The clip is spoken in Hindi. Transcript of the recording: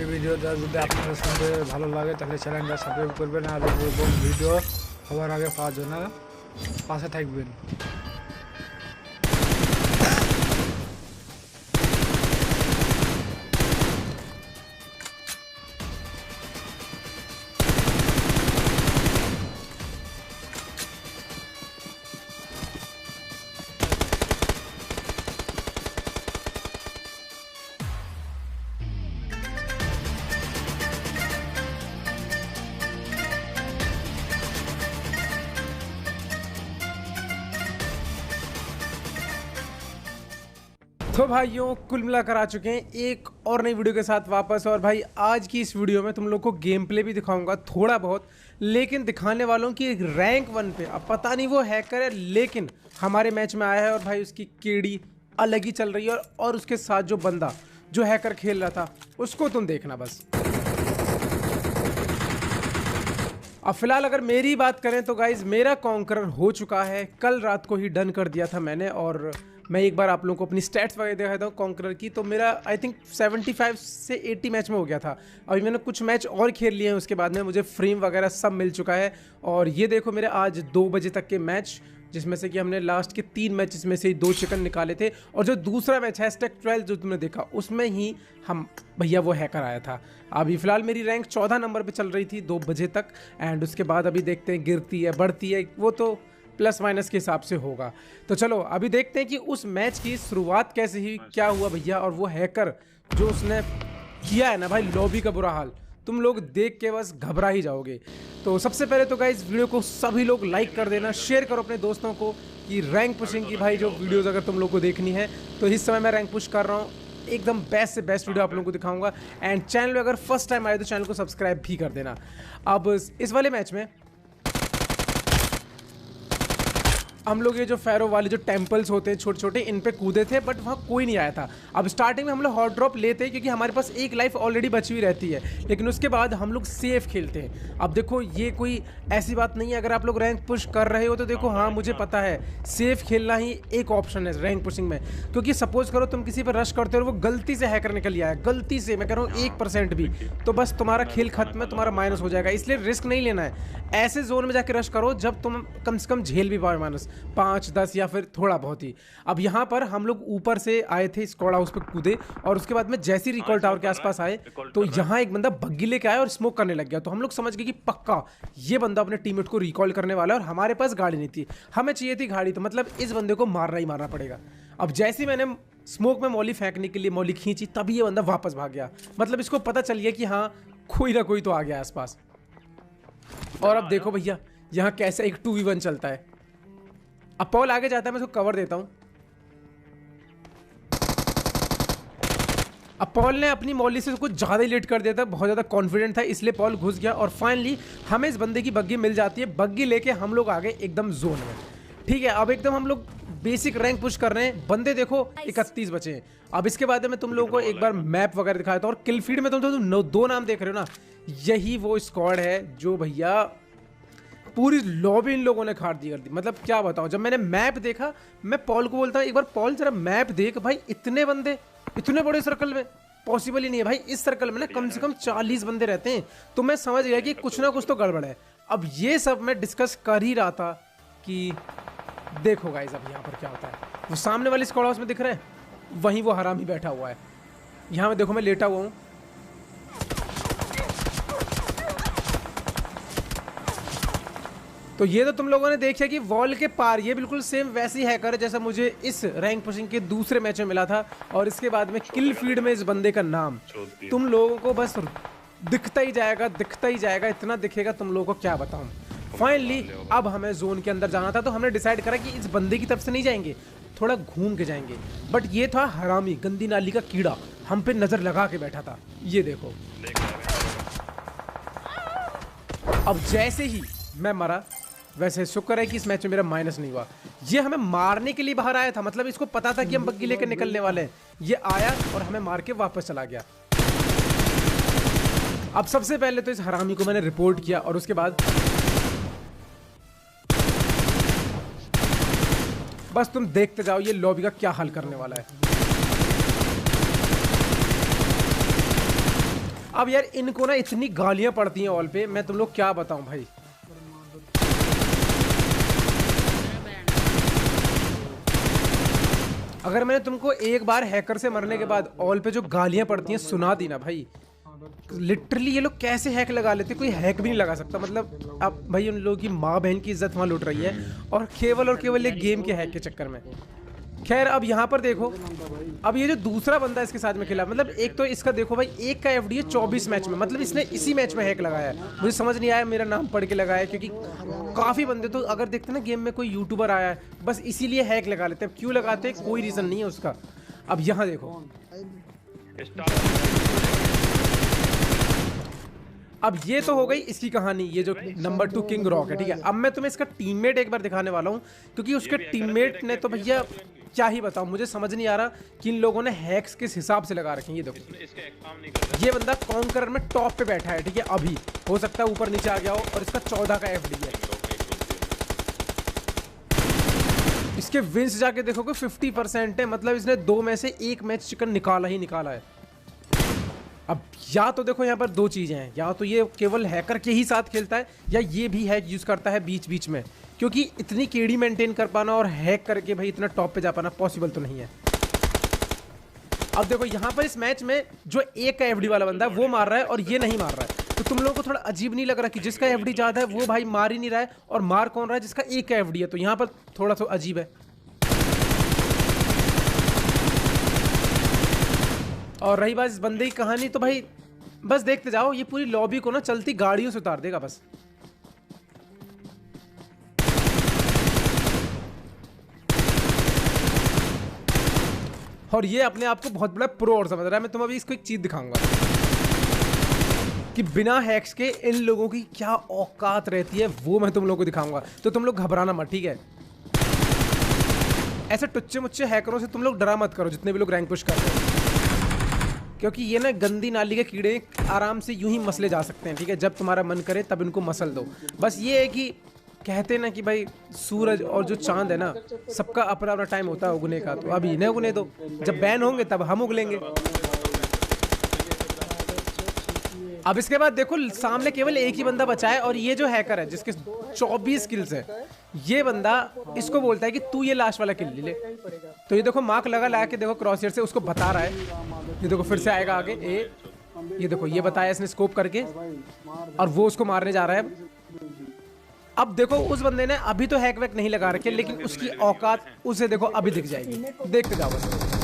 এই ভিডিওটা যদি আপনাদের সঙ্গে ভালো লাগে তাহলে চ্যানেলটা সাবস্ক্রাইব করবেন আর এরকম ভিডিও সবার আগে পাওয়ার জন্য পাশে থাকবেন। तो भाइयों कुल मिलाकर आ चुके हैं एक और नई वीडियो के साथ वापस। और भाई आज की इस वीडियो में तुम लोग को गेम प्ले भी दिखाऊंगा थोड़ा बहुत, लेकिन दिखाने वालों की रैंक 1 पे। अब पता नहीं वो हैकर है लेकिन हमारे मैच में आया है और भाई उसकी केडी अलग ही चल रही है। और उसके साथ जो बंदा जो हैकर खेल रहा था उसको तुम देखना बस। अब फिलहाल अगर मेरी बात करें तो गाइज मेरा कॉन्करर हो चुका है, कल रात को ही डन कर दिया था मैंने। और मैं एक बार आप लोगों को अपनी स्टैट्स वगैरह दिखा देता हूँ कॉन्करर की। तो मेरा आई थिंक 75 से 80 मैच में हो गया था। अभी मैंने कुछ मैच और खेल लिए हैं, उसके बाद में मुझे फ्रेम वगैरह सब मिल चुका है। और ये देखो मेरे आज 2 बजे तक के मैच, जिसमें से कि हमने लास्ट के 3 मैचेस में से ही 2 चिकन निकाले थे। और जो दूसरा मैच है #12 जो तुमने देखा उसमें ही हम भैया वो हैकर आया था। अभी फिलहाल मेरी रैंक 14 नंबर पे चल रही थी 2 बजे तक। एंड उसके बाद अभी देखते हैं गिरती है बढ़ती है, वो तो प्लस माइनस के हिसाब से होगा। तो चलो अभी देखते हैं कि उस मैच की शुरुआत कैसे हुई, क्या हुआ भैया। और वो हैकर जो उसने किया है ना भाई, लॉबी का बुरा हाल, तुम लोग देख के बस घबरा ही जाओगे। तो सबसे पहले तो गाइस वीडियो को सभी लोग लाइक कर देना, शेयर करो अपने दोस्तों को कि रैंक पुशिंग की भाई जो वीडियोस अगर तुम लोग को देखनी है तो इस समय मैं रैंक पुश कर रहा हूँ। एकदम बेस्ट से बेस्ट वीडियो आप लोगों को दिखाऊंगा। एंड चैनल में अगर फर्स्ट टाइम आए तो चैनल को सब्सक्राइब भी कर देना। अब इस वाले मैच में हम लोग ये जो फैरो वाले जो टेम्पल्स होते हैं छोटे छोटे, इन पे कूदे थे बट वहाँ कोई नहीं आया था। अब स्टार्टिंग में हम लोग हॉट ड्रॉप लेते हैं क्योंकि हमारे पास एक लाइफ ऑलरेडी बची हुई रहती है, लेकिन उसके बाद हम लोग सेफ खेलते हैं। अब देखो ये कोई ऐसी बात नहीं है, अगर आप लोग रैंक पुश कर रहे हो तो देखो हाँ मुझे पता है सेफ खेलना ही एक ऑप्शन है रैंक पुशिंग में। क्योंकि सपोज करो तुम किसी पर रश करते हो और वो गलती से हैकर निकल आया, गलती से मैं कह रहा हूँ 1% भी, तो बस तुम्हारा खेल खत्म है, तुम्हारा माइनस हो जाएगा। इसलिए रिस्क नहीं लेना है। ऐसे जोन में जाकर रश करो जब तुम कम से कम झेल भी पाओ माइनस 5, 10 या फिर थोड़ा बहुत ही। अब यहाँ पर हम लोग ऊपर से आए थे, स्क्वाड हाउस पे कूदे और उसके बाद में जैसे ही रिकॉल टावर के आसपास आए तो यहाँ एक बंदा बग्गी लेके आया और स्मोक करने लग गया। तो हम लोग समझ गए कि पक्का ये बंदा अपने टीममेट को रिकॉल करने वाला है। और हमारे पास गाड़ी नहीं थी, हमें चाहिए थी गाड़ी, तो मतलब इस बंदे को मारना ही मारना पड़ेगा। अब जैसे ही मैंने स्मोक में मौली फेंकने के लिए मौली खींची तभी ये बंदा वापस भाग गया। मतलब इसको पता चल गया कि हाँ कोई ना कोई तो आ गया आसपास। और अब देखो भैया यहाँ कैसे एक 2v1 चलता है। अब पॉल आगे जाता है, मैं उसको कवर देता हूं। अब पॉल ने अपनी मौली से कुछ ज्यादा ही लेट कर दिया था, बहुत ज्यादा कॉन्फिडेंट था, इसलिए पॉल घुस गया। और फाइनली हमें इस बंदे की बग्गी मिल जाती है। बग्गी लेके हम लोग आ गए एकदम जोन में। ठीक है, अब एकदम हम लोग बेसिक रैंक पुश कर रहे हैं। बंदे देखो 31 बचे हैं। अब इसके बाद में तुम लोगों को एक बार मैप वगैरह दिखाया था। और किल फीड में तुम 2 नाम देख रहे हो ना, यही वो स्क्वाड है जो भैया पूरी लॉबी इन लोगों ने खाट दी कर दी। मतलब क्या बताऊं, जब मैंने मैप देखा मैं पॉल को बोलता हूं एक बार पॉल जरा मैप देख भाई, इतने बंदे इतने बड़े सर्कल में पॉसिबल ही नहीं है भाई। इस सर्कल में ना कम से कम 40 बंदे रहते हैं। तो मैं समझ गया कि कुछ ना कुछ तो गड़बड़ है। अब ये सब मैं डिस्कस कर ही रहा था कि देखो गाइस अब यहाँ पर क्या होता है। वो सामने वाले स्क्वाड हाउस में दिख रहे हैं, वहीं वो हरामी बैठा हुआ है। यहाँ में देखो मैं लेटा हुआ हूँ। तो ये तो तुम लोगों ने देखा कि वॉल के पार ये बिल्कुल सेम वैसी हैकर है जैसा मुझे इस रैंक पुशिंग के दूसरे मैच में मिला था। और इसके बाद में किल फीड में इस बंदे का नाम तुम लोगों को बस दिखता ही जाएगा, इतना दिखेगा तुम लोगों को क्या बताऊं। फाइनली अब हमें जोन के अंदर जाना था, तो हमने डिसाइड करा कि इस बंदे की तरफ से नहीं जाएंगे, थोड़ा घूम के जाएंगे। बट ये था हरामी गंदी नाली का कीड़ा, हम पे नजर लगा के बैठा था। ये देखो अब जैसे ही मैं मरा, वैसे शुक्र है कि इस मैच में मेरा माइनस नहीं हुआ। ये हमें मारने के लिए बाहर आया था, मतलब इसको पता था कि हम बग्गी लेकर निकलने वाले हैं। ये आया और हमें मार के वापस चला गया। अब सबसे पहले तो इस हरामी को मैंने रिपोर्ट किया और उसके बाद बस तुम देखते जाओ ये लॉबी का क्या हाल करने वाला है। अब यार इनको ना इतनी गालियां पड़ती हैं ऑल पे, मैं तुम लोग क्या बताऊं भाई। अगर मैंने तुमको एक बार हैकर से मरने के बाद ऑल पे जो गालियां पड़ती हैं सुना दी ना भाई, लिटरली ये लोग कैसे हैक लगा लेते, कोई हैक भी नहीं लगा सकता। मतलब अब भाई उन लोगों की माँ बहन की इज्जत वहाँ लुट रही है और केवल एक गेम के हैक के चक्कर में। खैर अब यहाँ पर देखो, अब ये जो दूसरा बंदा इसके साथ में खेला, मतलब एक तो इसका देखो भाई, एक का एफडी है 24 मैच में, मतलब इसने इसी मैच में हैक लगाया है। मुझे समझ नहीं आया मेरा नाम पढ़ के लगाया, क्योंकि काफ़ी बंदे तो अगर देखते ना गेम में कोई यूट्यूबर आया है बस इसीलिए हैक लगा लेते हैं। क्यों लगाते हैं कोई रीज़न नहीं है उसका। अब यहाँ देखो, अब ये तो हो गई इसकी कहानी, ये जो नंबर 2 किंग रॉक है, ठीक है। अब मैं तुम्हें इसका टीममेट एक बार दिखाने वाला हूँ, क्योंकि उसके टीममेट ने तो भैया क्या ही बताऊं, मुझे समझ नहीं आ रहा कि इन लोगों ने हैक्स किस हिसाब से लगा रखे हैं। ये देखो, ये बंदा कॉन्करर में टॉप पे बैठा है, ठीक है। अभी हो सकता है ऊपर नीचे आ गया हो, और इसका 14 का एफडी है। इसके विंस जाके देखोगे 50% है, मतलब इसने 2 में से 1 मैच चिकन निकाला ही निकाला है। अब या तो देखो यहाँ पर 2 चीज़ें हैं, या तो ये केवल हैकर के ही साथ खेलता है, या ये भी हैक यूज़ करता है बीच बीच में, क्योंकि इतनी केडी मेंटेन कर पाना और हैक करके भाई इतना टॉप पे जा पाना पॉसिबल तो नहीं है। अब देखो यहाँ पर इस मैच में जो 1 का एफडी वाला बंदा है वो मार रहा है और ये नहीं मार रहा है, तो तुम लोगों को थोड़ा अजीब नहीं लग रहा कि जिसका एफडी ज़्यादा है वो भाई मार ही नहीं रहा है, और मार कौन रहा है जिसका 1 का एफडी है, तो यहाँ पर थोड़ा सा अजीब है। और रही बात इस बंदे की कहानी, तो भाई बस देखते जाओ, ये पूरी लॉबी को ना चलती गाड़ियों से उतार देगा बस। और ये अपने आप को बहुत बड़ा प्रो और समझ रहा है। मैं तुम्हें अभी इसको एक चीज दिखाऊंगा कि बिना हैक्स के इन लोगों की क्या औकात रहती है, वो मैं तुम लोगों को दिखाऊंगा। तो तुम लोग घबराना मत, ठीक है। ऐसे टुच्चे मुच्चे हैकरों से तुम लोग डरा मत करो, जितने भी लोग रैंक पुश कर रहे हैं, क्योंकि ये ना गंदी नाली के कीड़े आराम से यूं ही मसले जा सकते हैं, ठीक है। जब तुम्हारा मन करे तब इनको मसल दो। बस ये है कि कहते ना कि भाई सूरज और जो चांद है ना, सबका अपना अपना टाइम होता है उगने का, तो अभी इन्हें उगने दो, जब बैन होंगे तब हम उगलेंगे। अब इसके बाद देखो सामने केवल एक ही बंदा बचा है, और ये जो हैकर है जिसके 24 किल्स है, ये बंदा इसको बोलता है कि तू ये लास्ट वाला किल ले। तो ये देखो मार्क लगा के देखो क्रॉसहेयर से उसको बता रहा है। ये देखो फिर से आएगा आगे, ये देखो ये बताया इसने स्कोप करके, और वो उसको मारने जा रहा है। अब देखो उस बंदे ने अभी तो हैक वैक नहीं लगा रखे, लेकिन उसकी औकात उसे देखो अभी दिख जाएगी, देखते जाओ बस।